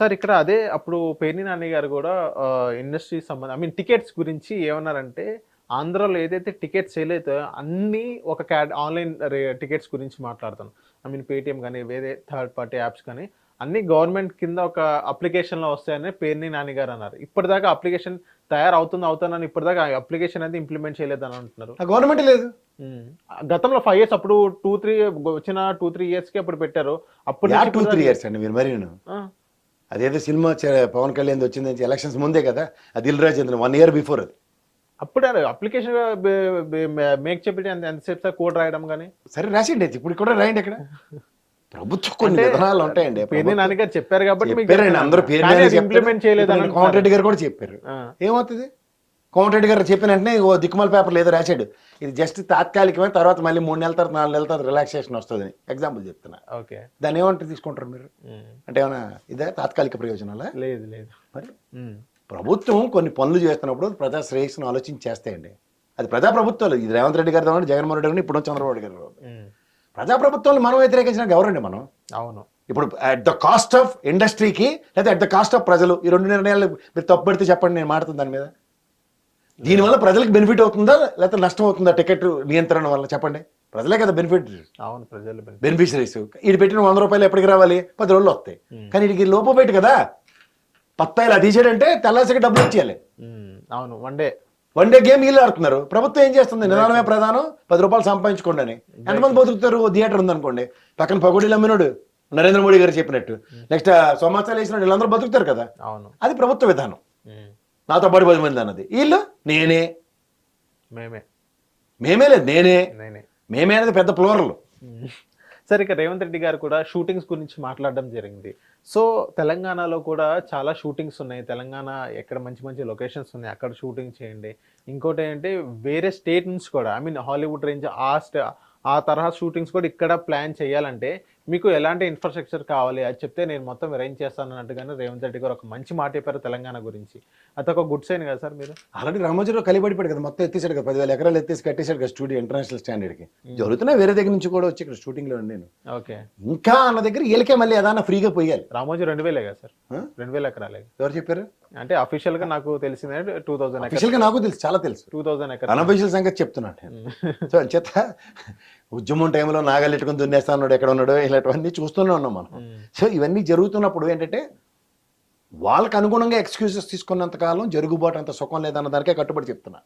Sir ఇక్కడ అదే అప్పుడు పేర్ని నాని గారు కూడా ఇండస్ట్రీ సంబంధం టికెట్స్ గురించి ఏమన్నారంటే ఆంధ్రాలో ఏదైతే టికెట్స్ సేల్ అవుతాయో అన్నీ ఒక ఆన్లైన్ టికెట్స్ గురించి మాట్లాడతాను. పేటిఎం కానీ వేరే థర్డ్ పార్టీ యాప్స్ కానీ అన్ని గవర్నమెంట్ కింద ఒక అప్లికేషన్లో వస్తాయని పేర్ని నాని గారు అన్నారు. ఇప్పటిదాకా అప్లికేషన్ అవుతుందని ఇప్పటిదాకా అప్లికేషన్ అనేది ఇంప్లిమెంట్ చేయలేదని అంటున్నారు. గవర్నమెంట్ లేదు. గతంలో 5 years అప్పుడు 2-3 వచ్చిన 2-3 yearsకి అప్పుడు పెట్టారు. అప్పుడు 2-3 years అండి మీరు మరి అదేదో సినిమా పవన్ కళ్యాణ్ వచ్చింది ఎలక్షన్స్ ముందే కదా, అది దిల్ రాజు 1 year బిఫోర్. అది అప్పుడే అప్లికేషన్ మేక్ చెప్పి ఎంతసేపు సార్ కోడ్ రాయడం కానీ సరే రాసిండి, ఇప్పుడు కూడా రాయండి. అక్కడ ప్రభుత్వం కొన్ని విధానాలు ఉంటాయండి. పేర్ని నాని గారు చెప్పారు కాబట్టి అందరూ ఇంప్లిమెంట్ చేయలేదు. కోమటిరెడ్డి గారు కూడా చెప్పారు. ఏమవుతుంది, కోమటిరెడ్డి గారు చెప్పిన వెంటనే ఓ దిక్కుమాల పేపర్లు ఏదో రాశాడు, ఇది జస్ట్ తాత్కాలికమైన తర్వాత మళ్ళీ 3 నెలల తర్వాత 4 నెలల తర్వాత రిలాక్సేషన్ వస్తుంది అని ఎగ్జాంపుల్ చెప్తున్నా. ఓకే, దాన్ని ఏమంటే తీసుకుంటారు మీరు? అంటే ఏమైనా ఇదే తాత్కాలిక ప్రయోజనాలా? లేదు లేదు. మరి ప్రభుత్వం కొన్ని పనులు చేస్తున్నప్పుడు ప్రజా శ్రేయస్సును ఆలోచించి చేస్తాయండి. అది ప్రజా ప్రభుత్వాలు, ఇది రేవంత్ రెడ్డి గారు, జగన్మోహన్ రెడ్డి గారు, ఇప్పుడు చంద్రబాబు గారు. ప్రజా ప్రభుత్వాన్ని మనం వ్యతిరేకించడానికి ఎవరండి మనం? అవును. ఇప్పుడు అట్ ద కాస్ట్ ఆఫ్ ఇండస్ట్రీకి లేదా అట్ ద కాస్ట్ ఆఫ్ ప్రజలు, ఈ 2 నిర్ణయాలు మీరు తప్పు పెడితే చెప్పండి, నేను మాట్లాడుతుంది దాని మీద. దీనివల్ల ప్రజలకు బెనిఫిట్ అవుతుందా లేకపోతే నష్టం అవుతుందా? టికెట్ నియంత్రణ వల్ల చెప్పండి. ప్రజలే కదా బెనిఫిట్. అవును, ప్రజలు బెనిఫిషరీస్. ఇది పెట్టిన 100 రూపాయలు ఎప్పటికి రావాలి? 10 రోజులు వస్తాయి. కానీ ఇది లోపం బయట కదా, 10 అది తీసాడంటే తెల్లాసికి డబ్బులు ఇచ్చేయాలి. అవును, వన్ డే గేమ్ వీళ్ళు ఆడుతున్నారు. ప్రభుత్వం ఏం చేస్తుంది? నిదానమే ప్రధానం, 10 రూపాయలు సంపాదించుకోండి అని. ఎంతమంది బతుకుతారు? థియేటర్ ఉందనుకోండి, పక్కన పకోడీలు అమ్మినోడు నరేంద్ర మోడీ గారు చెప్పినట్టు, నెక్స్ట్ సోమాసాలు వేసిన వీళ్ళందరూ బతుకుతారు కదా. అది ప్రభుత్వ విధానం. నాతో పాటు 10 మంది అన్నది వీళ్ళు, నేనే, మేమే లేదు నేనే, మేమే అనేది పెద్ద ప్లోరల్. సరే, ఇక రేవంత్ రెడ్డి గారు కూడా షూటింగ్స్ గురించి మాట్లాడడం జరిగింది. సో తెలంగాణలో కూడా చాలా షూటింగ్స్ ఉన్నాయి. తెలంగాణ ఎక్కడ మంచి మంచి లొకేషన్స్ ఉన్నాయి, అక్కడ షూటింగ్ చేయండి. ఇంకోటి ఏంటంటే వేరే స్టేట్ నుంచి కూడా హాలీవుడ్ రేంజ్ ఆ తరహా షూటింగ్స్ కూడా ఇక్కడ ప్లాన్ చేయాలంటే మీకు ఎలాంటి ఇన్ఫ్రాస్ట్రక్చర్ కావాలి అది చెప్తే నేను మొత్తం అరేంజ్ చేస్తాను అన్నట్టుగానే రేవంత్ రెడ్డి గారు ఒక మంచి మాట చెప్పారు తెలంగాణ గురించి. అదొక గుడ్ సైన్ కదా సార్? మీరు ఆల్రెడీ రామోజీరావు కలిపడిపోయాడు కదా, మొత్తం ఎత్తేసాడు కదా, 10,000 ఎకరాలు ఎత్తేసి కట్టేశాడు కదా స్టూడియో ఇంటర్నేషనల్ స్టాండర్డ్కి. జరుగుతున్నా వేరే దగ్గర నుంచి కూడా వచ్చి ఇక్కడ షూటింగ్లో నేను. ఓకే, ఇంకా అన్న దగ్గర వీళ్ళకే మళ్ళీ ఏదైనా ఫ్రీగా పోయాలి. రామోజీ 2,000 కదా సార్? 2,000 ఎకరాలే. ఎవరు చెప్పారు? అంటే అఫీషియల్ గా నాకు తెలిసింది 2,000. అఫీషియల్ గా నాకు తెలుసు, చాలా తెలుసు. 2,000 ఎకరాలు. అనఫీషియల్ సంగతి చెప్తున్నాను నేను. సో అంచేత ఉద్యమం టైంలో నాగలు ఎట్టుకుని దున్నేస్తా ఉన్నాడు, ఎక్కడ ఉన్నాడో, ఇలాంటివన్నీ చూస్తూనే ఉన్నాం మనం. సో ఇవన్నీ జరుగుతున్నప్పుడు ఏంటంటే వాళ్ళకి అనుగుణంగా ఎక్స్క్యూజెస్ తీసుకున్నంతకాలం జరుగుబాటు అంత సుఖం లేదన్న దానికే కట్టుబడి చెప్తున్నా.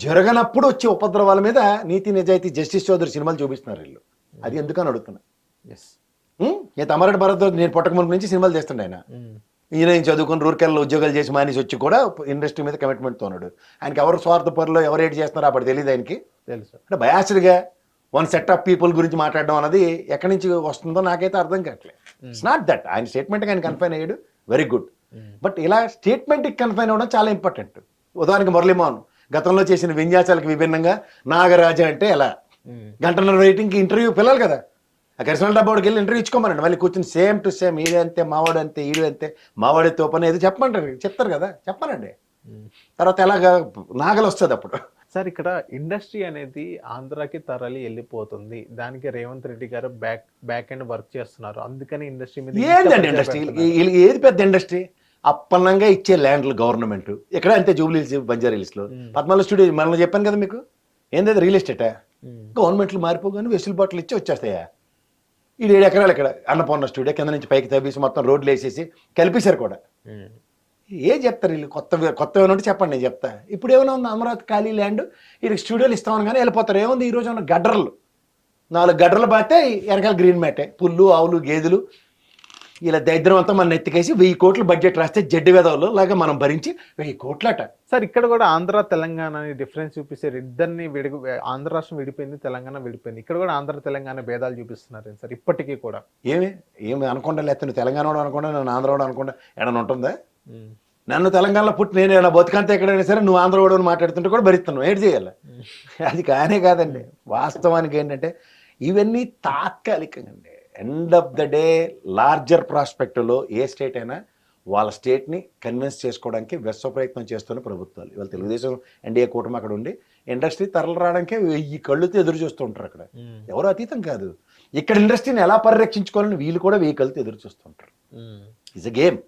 జరగనప్పుడు వచ్చే ఉపద్రవాల మీద నీతి నిజాయితీ జస్టిస్ చౌదరి సినిమాలు చూపిస్తున్నారు వీళ్ళు. అది ఎందుకని అడుగుతున్నా. నేను తమరెడ్డి భరత్ నేను పుట్టకముందు నుంచి సినిమాలు చేస్తుండే ఆయన. ఈయన చదువుకుని రూర్కెళ్ళలో ఉద్యోగాలు చేసి మానేసి వచ్చి కూడా ఇండస్ట్రీ మీద కమిట్మెంట్తో ఉన్నాడు. ఆయనకి ఎవరు స్వార్థపరులో ఎవరు ఏటి చేస్తున్నారో అప్పుడు తెలియదు ఆయనకి. తెలుసు అంటే బయాస్డ్గా వన్ సెట్ ఆఫ్ పీపుల్ గురించి మాట్లాడడం అనేది ఎక్కడి నుంచి వస్తుందో నాకైతే అర్థం కావట్లేదు. ఇట్స్ నాట్ దట్ ఆయన స్టేట్మెంట్కి ఆయన కన్ఫైన్ అయ్యాడు, వెరీ గుడ్. బట్ ఇలా స్టేట్మెంట్కి కన్ఫైన్ అవ్వడం చాలా ఇంపార్టెంట్. ఉదాహరణకి మురళీమోహన్ గతంలో చేసిన విన్యాసాలకు విభిన్నంగా నాగరాజ అంటే ఎలా, 1 గంటన్నర రైటింగ్కి ఇంటర్వ్యూ పిల్లలు కదా, ఆ కరిసనల్ డబ్బాడికి వెళ్ళి ఇంటర్వ్యూ ఇచ్చుకోమనండి. మళ్ళీ కూర్చొని సేమ్ టు సేమ్ ఈడు అంతే మావాడు అంతే ఈడు అంతే మావాడే తోపని ఏదో చెప్పమంటారు, చెప్తారు కదా, చెప్పనండి. తర్వాత ఎలాగా నాగలు వస్తుంది అప్పుడు. సార్ ఇక్కడ ఇండస్ట్రీ అనేది ఆంధ్రాకి తరలి వెళ్ళిపోతుంది, దానికి రేవంత్ రెడ్డి గారు బ్యాక్ ఎండ్ వర్క్ చేస్తున్నారు, అందుకని ఇండస్ట్రీ మీద ఏంటండి ఇండస్ట్రీ? ఏది పెద్ద ఇండస్ట్రీ? అప్పన్నంగా ఇచ్చే ల్యాండ్లు గవర్నమెంట్ ఇక్కడ అంతే, జూబ్లీ హిల్స్, బంజారా హిల్స్ లో పద్మాల స్టూడియో మనం చెప్పాను కదా మీకు, ఏంటది రియల్ ఎస్టేటా? గవర్నమెంట్లు మారిపోగానే వెసులుబాట్లు ఇచ్చి వచ్చేస్తాయా? ఈ 7 ఎకరాలు ఇక్కడ అన్నపూర్ణ స్టూడియో కింద నుంచి పైకి తవ్వేసి మొత్తం రోడ్లు వేసేసి కలిపేశారు కూడా. ఏం చెప్తారు వీళ్ళు? కొత్త ఏమైనా ఉంటే చెప్పండి, నేను చెప్తా. ఇప్పుడు ఏమైనా ఉంది అమరావతి ఖాళీ ల్యాండ్, వీళ్ళకి స్టూడియోలు ఇస్తామని కానీ వెళ్ళిపోతారు. ఏముంది ఈ రోజు ఉన్న గడ్డర్లు, 4 గడ్డర్లు బాతే వెనకాల గ్రీన్ మ్యాటే, పుల్లు ఆవులు గేదెలు, ఇలా దరిద్రం అంతా మన ఎత్తికేసి 1000 కోట్లు బడ్జెట్ రాస్తే జడ్డి వేదవులు లాగా మనం భరించి 1000 కోట్లట. సార్ ఇక్కడ కూడా ఆంధ్ర తెలంగాణ డిఫరెన్స్ చూపిస్తారు. ఇద్దరిని ఆంధ్ర రాష్ట్రం విడిపోయింది, తెలంగాణ విడిపోయింది. ఇక్కడ కూడా ఆంధ్ర తెలంగాణ భేదాలు చూపిస్తున్నారు సార్ ఇప్పటికీ కూడా. ఏమి అనుకుండా, లేకపోతే నువ్వు తెలంగాణ వాడు అనుకుండా నేను ఆంధ్ర వాడు అనుకుండా ఏమైనా ఉంటుందా? నన్ను తెలంగాణలో పుట్టి నేను నా బతుకంతా ఎక్కడైనా సరే నువ్వు ఆంధ్ర వాడు మాట్లాడుతుంటే కూడా భరిస్తున్నావు, ఏడు చేయాలి. అది కానే కాదండి. వాస్తవానికి ఏంటంటే ఇవన్నీ తాత్కాలికంగా అండి. End of the day larger ప్రాస్పెక్ట్లో ఏ స్టేట్ అయినా వాళ్ళ స్టేట్ని కన్విన్స్ చేసుకోవడానికి వెస్వ ప్రయత్నం చేస్తున్న ప్రభుత్వాలు. ఇవాళ తెలుగుదేశం ఎన్డీఏ కూటమి అక్కడ ఉండి ఇండస్ట్రీ తరలి రావడానికే 1000 కళ్ళుతో ఎదురు చూస్తూ ఉంటారు. అక్కడ ఎవరు అతీతం కాదు. ఇక్కడ ఇండస్ట్రీని ఎలా పరిరక్షించుకోవాలని వీళ్ళు కూడా 1000 కళ్ళుతో ఎదురు చూస్తుంటారు. It's a game.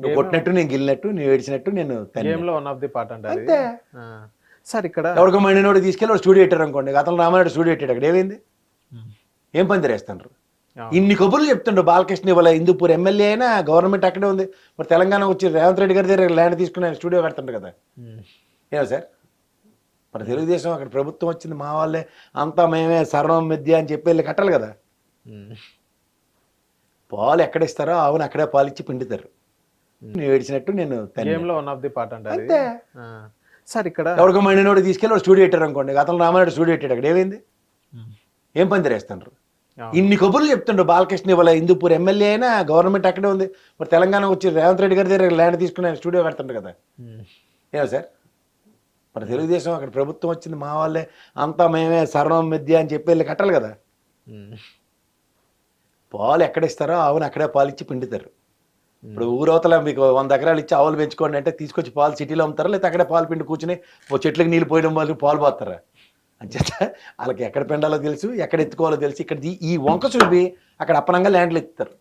నువ్వు కొట్టినట్టు నేను గిల్లినట్టు నువ్వు ఏడిచినట్టు నేను గేమ్ లో వన్ ఆఫ్ ది పార్ట్ అంటారు ఇది. అంతే. ఆ. సార్ ఇక్కడ ఎవరికో మండినోడు తీసుకెళ్ళి స్టూడియో పెట్టారు అనుకోండి, గతంలో రామారాయుడు స్టూడియో పెట్టాడు, అక్కడ ఏమైంది? ఏం పని తెరేస్తాను? ఇన్ని కబుర్లు చెప్తుండ్రు బాలకృష్ణ ఇవాళ హిందూపూర్ ఎమ్మెల్యే అయినా గవర్నమెంట్ అక్కడే ఉంది, మరి తెలంగాణ వచ్చి రేవంత్ రెడ్డి గారి దగ్గర ల్యాండ్ తీసుకుని ఆయన స్టూడియో కడుతుండ్రు కదా. ఏమో సార్, మరి తెలుగుదేశం అక్కడ ప్రభుత్వం వచ్చింది మా వాళ్ళే అంతా మేమే సర్వం విద్య అని చెప్పి వెళ్ళి కట్టాలి కదా. పాలు ఎక్కడ ఇస్తారో ఆవును అక్కడే పాలు ఇచ్చి పిండుతారు. నువ్వు ఏడిచినట్టు నేను గేమ్ లో వన్ ఆఫ్ ది పార్ట్ అంటారు ఇది. అంతే. ఆ. సార్ ఇక్కడ ఎవరికో మండినోడు తీసుకెళ్ళి స్టూడియో పెట్టారు అనుకోండి, గతంలో రామారాయుడు స్టూడియో పెట్టాడు, అక్కడ ఏమైంది? ఏం పని తెరేస్తాను? ఇన్ని కబుర్లు చెప్తుండ్రు బాలకృష్ణ ఇవాళ హిందూపూర్ ఎమ్మెల్యే అయినా గవర్నమెంట్ అక్కడే ఉంది, మరి తెలంగాణ వచ్చి రేవంత్ రెడ్డి గారి దగ్గర ల్యాండ్ తీసుకుని ఆయన స్టూడియో కడుతుండ్రు కదా. ఏమో సార్, మరి తెలుగుదేశం అక్కడ ప్రభుత్వం వచ్చింది మా వాళ్ళే అంతా మేమే సర్వం విద్య అని చెప్పి వెళ్ళి కట్టాలి కదా. పాలు ఎక్కడ ఇస్తారో ఆవును అక్కడే పాలు ఇచ్చి పిండుతారు. ఇప్పుడు ఊరవతల మీకు 100 ఎకరాలు ఇచ్చి ఆవులు పెంచుకోండి అంటే తీసుకొచ్చి పాలు సిటీలో అమ్ముతారా, లేకపోతే అక్కడే పాలు పిండి కూర్చుని ఓ చెట్లకు నీళ్ళు పోయడం వల్ల పాలు పోతారా? అంచేత వాళ్ళకి ఎక్కడ పెండాలో తెలుసు, ఎక్కడ ఎత్తుకోవాలో తెలుసు. ఇక్కడ ఈ వంక చూపి అక్కడ అప్పనంగా ల్యాండ్లు ఎత్తుతారు.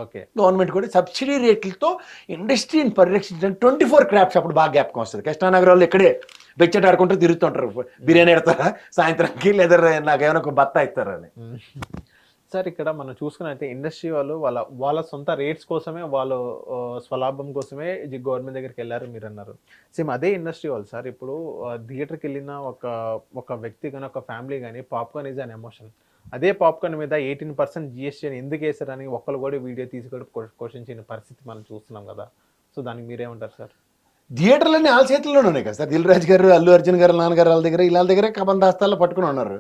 ఓకే, గవర్నమెంట్ కూడా సబ్సిడీ రేట్లతో ఇండస్ట్రీని పరిరక్షించడానికి 24 క్రాప్స్ అప్పుడు బాగా జ్ఞాపకం వస్తుంది. కృష్ణానగరంలో ఇక్కడే బెచ్చట ఆడుకుంటూ తిరుగుతుంటారు, బిర్యానీ ఎడతారా సాయంత్రానికి, లేదా నాకేమైనా ఒక బత్తా ఇస్తారని. సార్ ఇక్కడ మనం చూసుకున్నట్టే ఇండస్ట్రీ వాళ్ళు వాళ్ళ సొంత రేట్స్ కోసమే, వాళ్ళు స్వలాభం కోసమే గవర్నమెంట్ దగ్గరికి వెళ్ళారు మీరు అన్నారు. సేమ్ అదే ఇండస్ట్రీ వాళ్ళు సార్ ఇప్పుడు థియేటర్కి వెళ్ళిన ఒక వ్యక్తి కానీ ఒక ఫ్యామిలీ కానీ పాప్కార్న్ ఈజ్ అన్ ఎమోషన్. అదే పాప్కార్న్ మీద 18% GST అని ఎందుకు వేస్తారని ఒక్కరు కూడా వీడియో తీసుకొని క్వశ్చన్ పరిస్థితి మనం చూస్తున్నాం కదా. సో దానికి మీరేమంటారు సార్? థియేటర్లన్నీ వాళ్ళ చేతుల్లోనే ఉన్నాయి కదా సార్. దిల్ రాజు గారు, అల్లు అర్జున్ గారు, నాన్నగారు వాళ్ళ దగ్గర వీళ్ళ దగ్గర కబందాస్తాల్లో పట్టుకుని ఉన్నారు.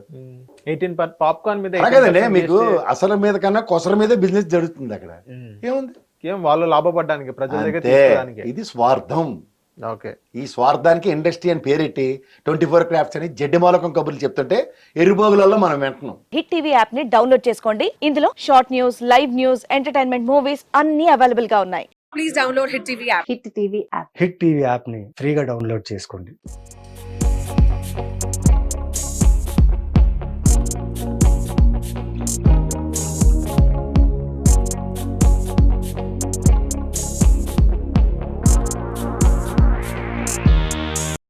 18 పాప్కార్న్ మీద అలాగేదండి, మీకు అసలు మీద కన్నా కొసర మీద బిజినెస్ జరుగుతుంది అక్కడ. ఏముంది, ఏం వాళ్ళు లాభపడడానికి ప్రజల దగ్గర తీసుకోవడానికి. ఇది స్వార్థం. ఓకే, ఈ స్వార్థానికి ఇండస్ట్రీ అని పేరెట్టి 24 క్రాఫ్ట్స్ అని జడ్డి మూలకం కబుర్లు చెప్తుంటే ఎరుబోగులలో మనం వింటున్నాం. హిట్ టీవీ యాప్ ని డౌన్లోడ్ చేసుకోండి. ఇందులో short news, live news, entertainment movies అన్ని అవైలబుల్ గా ఉన్నాయి. Please download Hit TV app. Hit TV app. Hit TV యాప్ని ఫ్రీగా డౌన్లోడ్ చేసుకోండి.